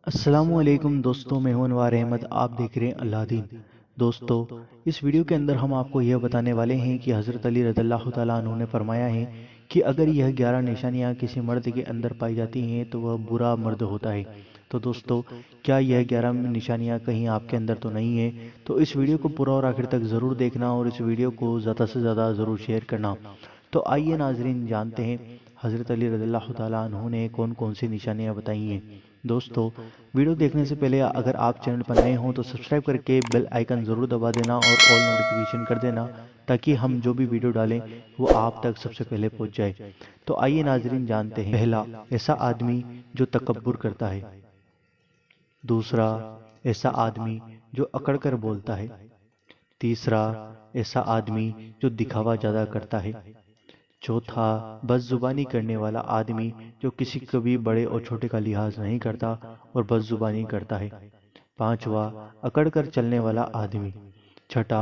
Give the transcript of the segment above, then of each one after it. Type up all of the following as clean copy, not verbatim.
अस्सलामुअलैकुम दोस्तों, मैं हूं अनवार अहमद। आप देख रहे हैं अल्लाह दीन। दोस्तों, इस वीडियो के अंदर हम आपको यह बताने वाले हैं कि हज़रत अली रज़ियल्लाहु ताला अन्हु ने फरमाया है कि अगर यह 11 निशानियां किसी मर्द के अंदर पाई जाती हैं तो वह बुरा मर्द होता है। तो दोस्तों, क्या यह 11 निशानियां कहीं आपके अंदर तो नहीं है? तो इस वीडियो को पूरा और आखिर तक ज़रूर देखना और इस वीडियो को ज़्यादा से ज़्यादा ज़रूर शेयर करना। तो आइए नाजरीन, जानते हैं हज़रत अली रज़ियल्लाहु ताला अन्हु ने कौन कौन सी निशानियां बताई हैं। दोस्तों, वीडियो देखने से पहले अगर आप चैनल पर नए हों तो सब्सक्राइब करके बेल आइकन ज़रूर दबा देना और ऑल नोटिफिकेशन कर देना, ताकि हम जो भी वीडियो डालें वो आप तक सबसे पहले पहुंच जाए। तो आइए नाजरीन, जानते हैं। पहला, ऐसा आदमी जो तकब्बुर करता है। दूसरा, ऐसा आदमी जो अकड़ कर बोलता है। तीसरा, ऐसा आदमी जो दिखावा ज़्यादा करता है। चौथा, बदजुबानी करने वाला आदमी जो किसी कभी बड़े और छोटे का लिहाज नहीं करता और बदजुबानी करता है। पांचवा, अकड़ कर चलने वाला आदमी। छठा,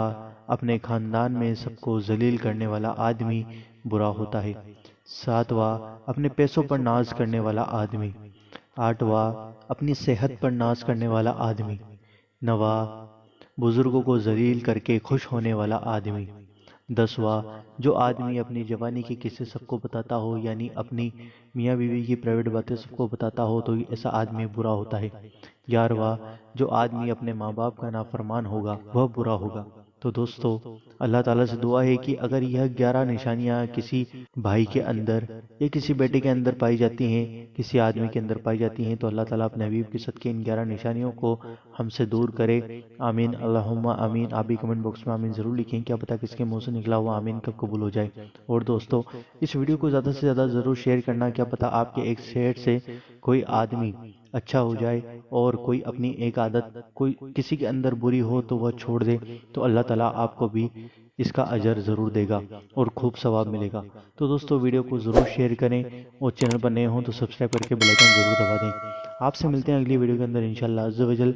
अपने खानदान में सबको जलील करने वाला आदमी बुरा होता है। सातवां, अपने पैसों पर नाज करने वाला आदमी। आठवां, अपनी सेहत पर नाज करने वाला आदमी। नवां, बुजुर्गों को जलील करके खुश होने वाला आदमी। दसवां, जो आदमी अपनी जवानी के किस्से सबको बताता हो, यानी अपनी मियाँ बीवी की प्राइवेट बातें सबको बताता हो, तो ऐसा आदमी बुरा होता है। 11वां, जो आदमी अपने माँ बाप का नाफरमान होगा वह बुरा होगा। तो दोस्तों, अल्लाह ताला से दुआ है कि अगर यह 11 निशानियां किसी भाई के अंदर या किसी बेटे के अंदर पाई जाती हैं, किसी आदमी के अंदर पाई जाती हैं, तो अल्लाह ताला अपने हबीब के सदके इन 11 निशानियों को हमसे दूर करे। आमीन, अल्लाहुम्मा आमीन। आप भी कमेंट बॉक्स में आमीन जरूर लिखें, क्या पता किसके मुंह से निकला हुआ आमीन कब कबूल हो जाए। और दोस्तों, इस वीडियो को ज़्यादा से ज़्यादा ज़रूर शेयर करना, क्या पता आपके एक शेयर से कोई आदमी अच्छा हो जाए और कोई अपनी एक आदत कोई किसी के अंदर बुरी हो तो वह छोड़ दे, तो अल्लाह ताला आपको भी इसका अजर ज़रूर देगा और खूब सवाब मिलेगा। तो दोस्तों, वीडियो को ज़रूर शेयर करें और चैनल पर नए हों तो सब्सक्राइब करके बेल आइकन ज़रूर दबा दें। आपसे मिलते हैं अगली वीडियो के अंदर इंशाल्लाह अज़्ज़ा वजल।